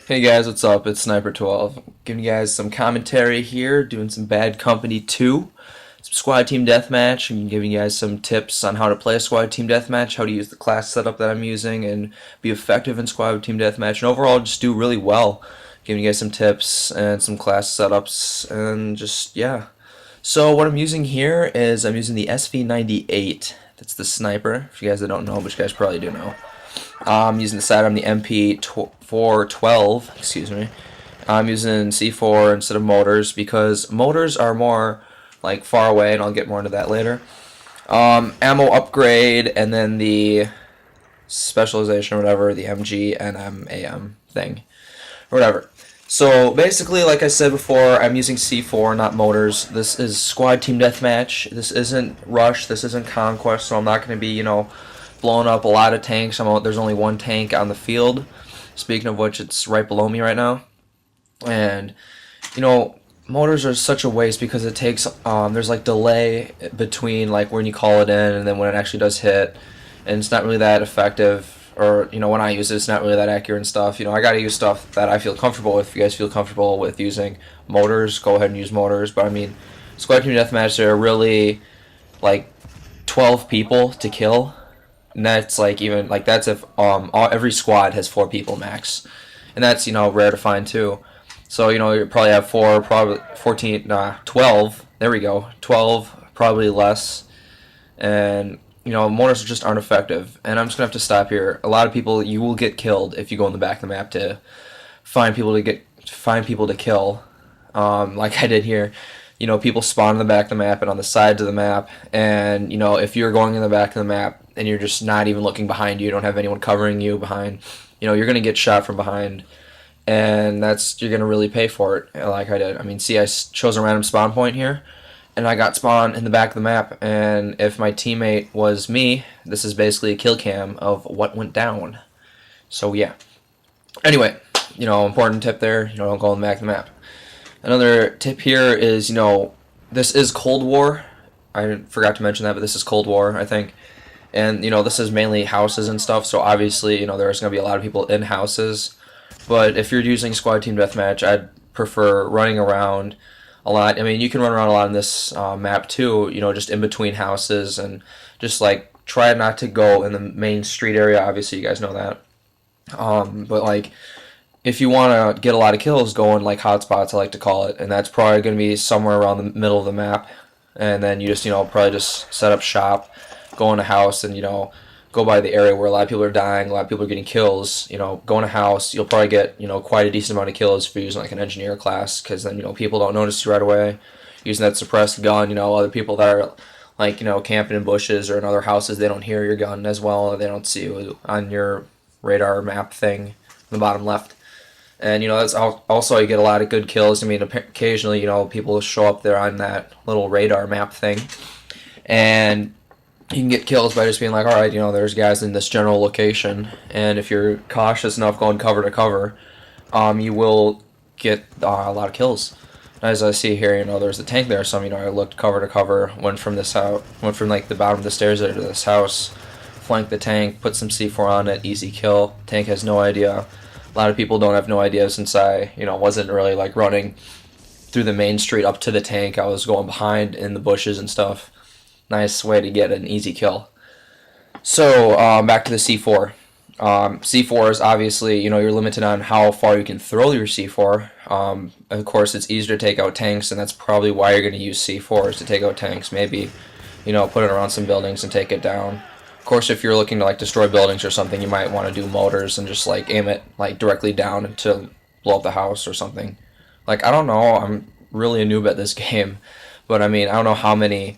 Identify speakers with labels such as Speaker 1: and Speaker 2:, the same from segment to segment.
Speaker 1: Hey guys, what's up? It's Sniper12. Giving you guys some commentary here, doing some Bad Company 2, some Squad Team Deathmatch, and giving you guys some tips on how to play a Squad Team Deathmatch, how to use the class setup that I'm using, and be effective in Squad Team Deathmatch, and overall just do really well. Giving you guys some tips and some class setups, and just, yeah. So what I'm using here is I'm using the SV98. That's the sniper, for you guys that don't know, but you guys probably do know. I'm using the sidearm, the MP412, excuse me. I'm using C4 instead of motors because motors are more like far away, and I'll get more into that later. Ammo upgrade, and then the specialization or whatever, the MG, NM, AM thing, or whatever. So basically, like I said before, I'm using C4, not motors. This is Squad Team Deathmatch. This isn't Rush. This isn't Conquest, so I'm not going to be, blowing up a lot of tanks. There's only one tank on the field. Speaking of which, it's right below me right now. And, motors are such a waste because it takes, there's like delay between like when you call it in and then when it actually does hit. And it's not really that effective. Or, when I use it, it's not really that accurate and stuff. I got to use stuff that I feel comfortable with. If you guys feel comfortable with using motors, go ahead and use motors. But, Squad Team Deathmatch, there are really, like, 12 people to kill. And that's like that's if every squad has 4 people max, and that's rare to find too. So you probably have 4, probably 14, 12. There we go, 12, probably less, and mortars just aren't effective. And I'm just gonna have to stop here. A lot of people, you will get killed if you go in the back of the map to find people to kill, like I did here. People spawn in the back of the map and on the sides of the map, and if you're going in the back of the map and you're just not even looking behind you, you don't have anyone covering you behind, you're gonna get shot from behind, and you're gonna really pay for it, like I did. See, I chose a random spawn point here, and I got spawned in the back of the map, and if my teammate was me, this is basically a kill cam of what went down. So yeah. Anyway, important tip there, don't go in the back of the map. Another tip here is, this is Cold War. I forgot to mention that, but this is Cold War, I think. And, this is mainly houses and stuff, so obviously, there's going to be a lot of people in houses. But if you're using Squad Team Deathmatch, I'd prefer running around a lot. You can run around a lot on this map too, just in between houses, and just, try not to go in the main street area. Obviously, you guys know that. But, if you want to get a lot of kills, go in hotspots, I like to call it, and that's probably going to be somewhere around the middle of the map. And then you just probably just set up shop, go in a house, and go by the area where a lot of people are dying, a lot of people are getting kills. Go in a house, you'll probably get quite a decent amount of kills if you're using an engineer class, because then people don't notice you right away. Using that suppressed gun, other people that are camping in bushes or in other houses, they don't hear your gun as well, they don't see you on your radar map thing in the bottom left. And that's also, you get a lot of good kills. Occasionally people show up there on that little radar map thing, and you can get kills by just being like, all right, there's guys in this general location, and if you're cautious enough going cover to cover, you will get a lot of kills. As I see here, there's a tank there, so I looked cover to cover, went from this out, went from the bottom of the stairs there to this house, flanked the tank, put some C4 on it, easy kill. Tank has no idea. A lot of people don't have no idea, since I, wasn't really running through the main street up to the tank. I was going behind in the bushes and stuff. Nice way to get an easy kill. So back to the C4. C4 is obviously, you're limited on how far you can throw your C4. Of course, it's easier to take out tanks, and that's probably why you're going to use C4, is to take out tanks. Maybe, put it around some buildings and take it down. Of course, if you're looking to destroy buildings or something, you might want to do motors and just aim it directly down to blow up the house or something. I don't know, I'm really a noob at this game, but I don't know how many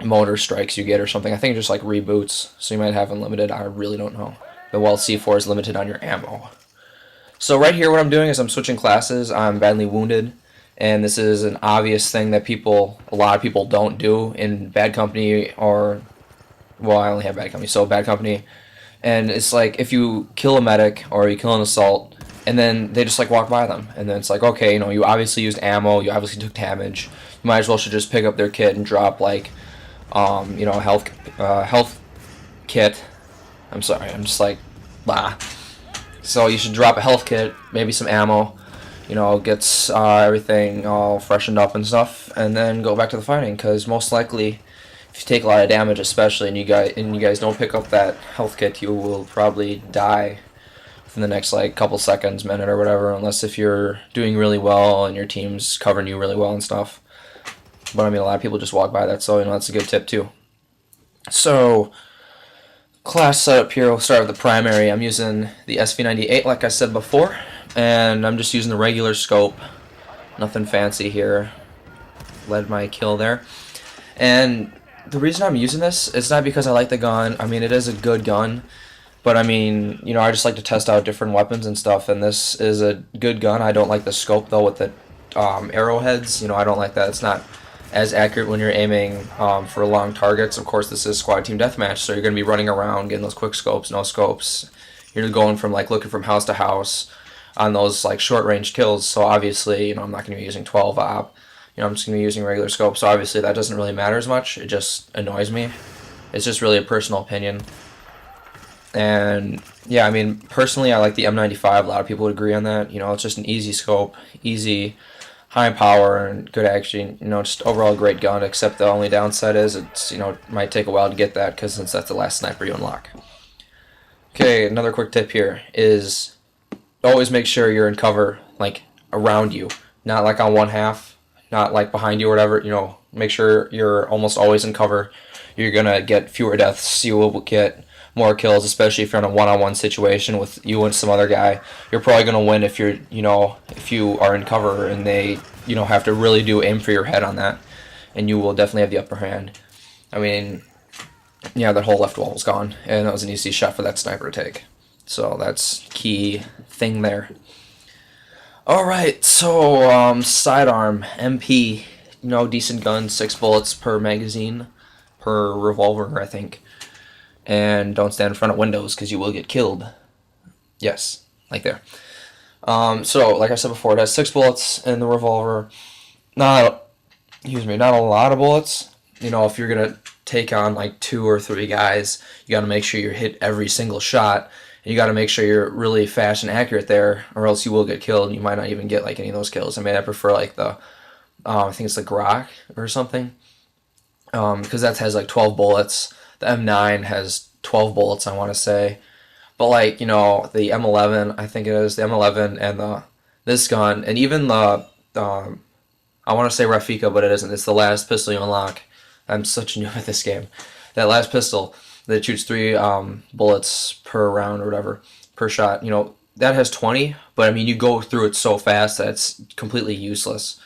Speaker 1: motor strikes you get or something. I think it just reboots, so you might have unlimited. I really don't know. But while C4 is limited on your ammo. So right here, what I'm doing is I'm switching classes. I'm badly wounded, and this is an obvious thing that a lot of people don't do in Bad Company, or well, I only have Bad Company, so Bad Company. And it's if you kill a medic or you kill an assault, and then they just walk by them, and then it's okay, you obviously used ammo, you obviously took damage, you might as well should just pick up their kit and drop health kit. I'm sorry, I'm just blah. So you should drop a health kit, maybe some ammo, gets everything all freshened up and stuff, and then go back to the fighting. Because most likely, if you take a lot of damage, especially, and you guys don't pick up that health kit, you will probably die in the next like couple seconds, minute, or whatever. Unless if you're doing really well and your team's covering you really well and stuff. But I mean, a lot of people just walk by that, so that's a good tip too. So, class setup here, we'll start with the primary. I'm using the SV98 like I said before, and I'm just using the regular scope. Nothing fancy here. Led my kill there. And the reason I'm using this is not because I like the gun. I mean, it is a good gun. But I mean, I just like to test out different weapons and stuff, and this is a good gun. I don't like the scope, though, with the arrowheads. I don't like that. It's not as accurate when you're aiming for long targets. Of course, this is squad team deathmatch, so you're going to be running around, getting those quick scopes, no scopes. You're going from, looking from house to house on those, short-range kills. So obviously, I'm not going to be using 12 op. I'm just going to be using regular scopes. So obviously, that doesn't really matter as much. It just annoys me. It's just really a personal opinion. And, yeah, I mean, personally, I like the M95. A lot of people would agree on that. It's just an easy scope, easy, high power, and good action. Just overall great gun, except the only downside is it's, it might take a while to get that, because since that's the last sniper you unlock. Okay, another quick tip here is always make sure you're in cover, around you. Not, on one half, not, behind you or whatever. Make sure you're almost always in cover. You're going to get fewer deaths. You will get more kills, especially if you're in a one-on-one situation with you and some other guy. You're probably going to win if you're, if you are in cover and they, have to really aim for your head on that, and you will definitely have the upper hand. I mean, yeah, that whole left wall was gone, and that was an easy shot for that sniper to take. So that's key thing there. All right, so sidearm MP, decent gun, 6 bullets per magazine, per revolver, I think. And don't stand in front of windows because you will get killed. Yes, there. So, like I said before, it has 6 bullets in the revolver. Not a lot of bullets. If you're going to take on 2 or 3 guys, you got to make sure you hit every single shot. And you got to make sure you're really fast and accurate there, or else you will get killed and you might not even get any of those kills. I mean, I prefer the, I think it's the Grok or something, because that has 12 bullets. The M9 has 12 bullets, I want to say. But the M11, I think it is, the M11 and this gun, and even the I want to say Rafika, but it isn't. It's the last pistol you unlock. I'm such a noob at this game. That last pistol that shoots 3 bullets per round or whatever, per shot, that has 20, but I mean, you go through it so fast that it's completely useless.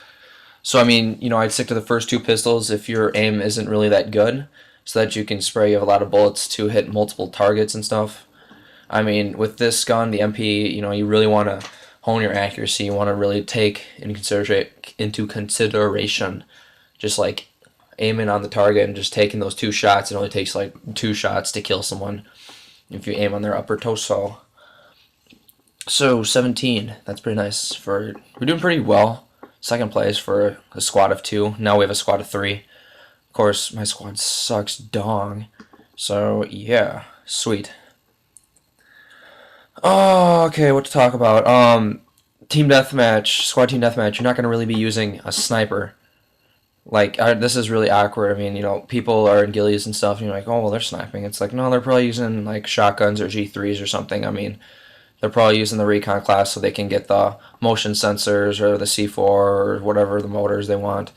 Speaker 1: So I mean, I'd stick to the first 2 pistols if your aim isn't really that good, so that you can spray. You have a lot of bullets to hit multiple targets and stuff. I mean, with this gun, the MP, you really want to hone your accuracy. You want to really take into consideration just aiming on the target and just taking those 2 shots. It only takes 2 shots to kill someone if you aim on their upper torso. So 17, that's pretty nice. We're doing pretty well. 2nd place for a squad of 2. Now we have a squad of 3. Of course, my squad sucks dong. So yeah, sweet. Oh, okay, what to talk about? Team deathmatch, squad team deathmatch. You're not going to really be using a sniper. This is really awkward. I mean, people are in ghillies and stuff, and you're like, oh, well, they're sniping. It's no, they're probably using, shotguns or G3s or something. I mean, they're probably using the recon class so they can get the motion sensors or the C4 or whatever the motors they want.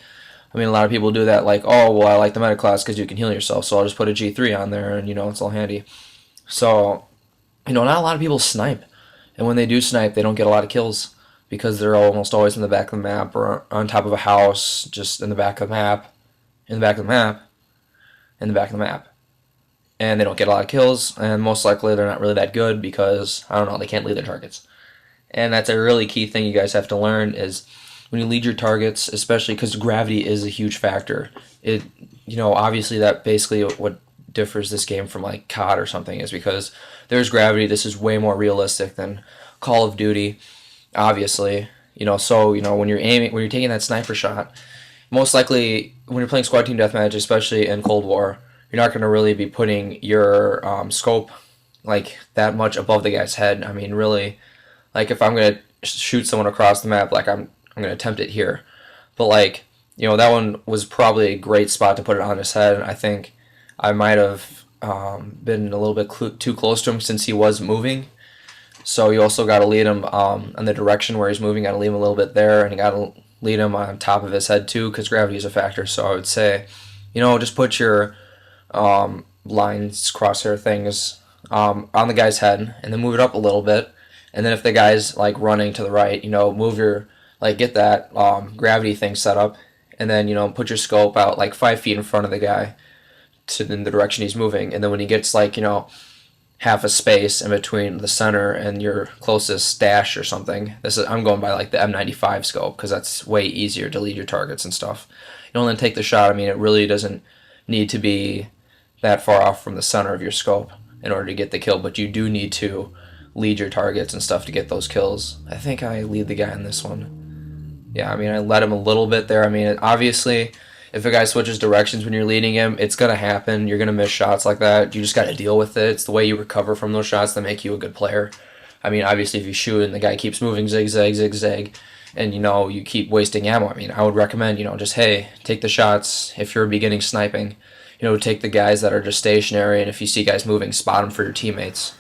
Speaker 1: I mean, a lot of people do that, oh, well, I like the meta class because you can heal yourself, so I'll just put a G3 on there, and, it's all handy. So, not a lot of people snipe. And when they do snipe, they don't get a lot of kills, because they're almost always in the back of the map or on top of a house, just in the back of the map, in the back of the map, in the back of the map. And they don't get a lot of kills, and most likely they're not really that good because, I don't know, they can't lead their targets. And that's a really key thing you guys have to learn is when you lead your targets, especially because gravity is a huge factor. It, obviously that basically what differs this game from COD or something is because there's gravity. This is way more realistic than Call of Duty. Obviously, so when you're taking that sniper shot, most likely when you're playing squad team deathmatch, especially in Cold War, you're not going to really be putting your scope like that much above the guy's head. I mean, really, like if I'm gonna shoot someone across the map, like I'm gonna attempt it here. But like, that one was probably a great spot to put it on his head. I think I might have been a little bit too close to him since he was moving. So you also got to lead him in the direction where he's moving. Got to leave him a little bit there, and you got to lead him on top of his head too, because gravity is a factor. So I would say, just put your lines, crosshair things on the guy's head, and then move it up a little bit. And then if the guy's like running to the right, move your get that gravity thing set up, and then put your scope out like 5 feet in front of the guy in the direction he's moving. And then when he gets like half a space in between the center and your closest stash or something. I'm going by like the M95 scope because that's way easier to lead your targets and stuff. You don't then take the shot. I mean, it really doesn't need to be that far off from the center of your scope in order to get the kill, but you do need to lead your targets and stuff to get those kills. I think I lead the guy in this one. Yeah, I mean, I led him a little bit there. I mean, obviously, if a guy switches directions when you're leading him, it's going to happen. You're going to miss shots like that. You just got to deal with it. It's the way you recover from those shots that make you a good player. I mean, obviously, if you shoot and the guy keeps moving zigzag, zigzag, and, you keep wasting ammo, I mean, I would recommend, just, hey, take the shots. If you're beginning sniping, take the guys that are just stationary, and if you see guys moving, spot them for your teammates.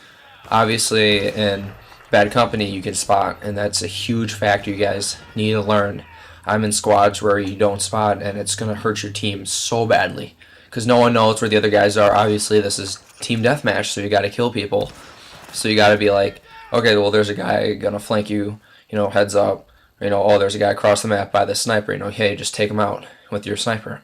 Speaker 1: Obviously, in bad company, you can spot, and that's a huge factor you guys need to learn. I'm in squads where you don't spot, and it's going to hurt your team so badly because no one knows where the other guys are. Obviously, this is team deathmatch, so you got to kill people. So you got to be like, okay, well, there's a guy going to flank you, heads up. Oh, there's a guy across the map by the sniper. Hey, just take him out with your sniper.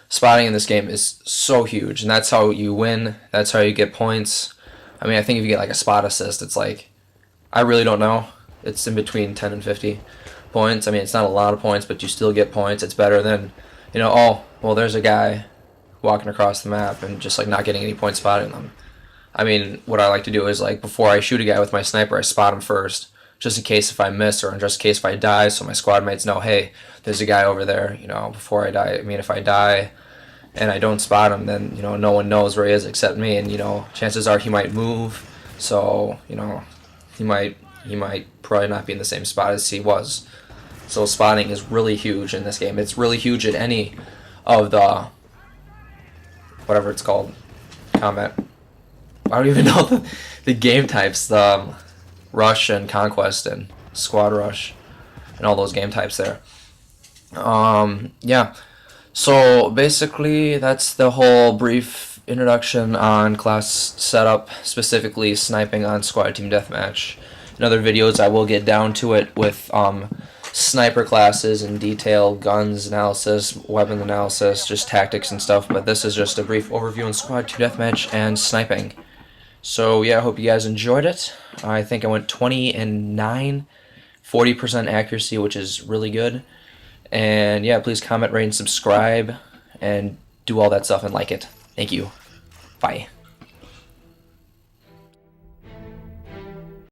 Speaker 1: Spotting in this game is so huge, and that's how you win. That's how you get points. I mean, I think if you get like a spot assist, it's like, I really don't know. It's in between 10 and 50 points. I mean, it's not a lot of points, but you still get points. It's better than, oh, well, there's a guy walking across the map and just like not getting any points spotting them. I mean, what I like to do is like before I shoot a guy with my sniper, I spot him first, just in case if I miss or just in case if I die, so my squad mates know, hey, there's a guy over there, before I die. I mean, if I die and I don't spot him, then, no one knows where he is except me, and, chances are he might move, so, he might probably not be in the same spot as he was. So spotting is really huge in this game. It's really huge in any of the, whatever it's called, combat. I don't even know the game types, the rush and conquest and squad rush and all those game types there. Yeah. So basically that's the whole brief introduction on class setup, specifically sniping on squad team deathmatch. In other videos I will get down to it with sniper classes and detail, guns analysis, weapon analysis, just tactics and stuff, but this is just a brief overview on squad team deathmatch and sniping. So yeah, I hope you guys enjoyed it. I think I went 20 and 9, 40% accuracy, which is really good. And yeah, please comment, rate, and subscribe, and do all that stuff and like it. Thank you. Bye.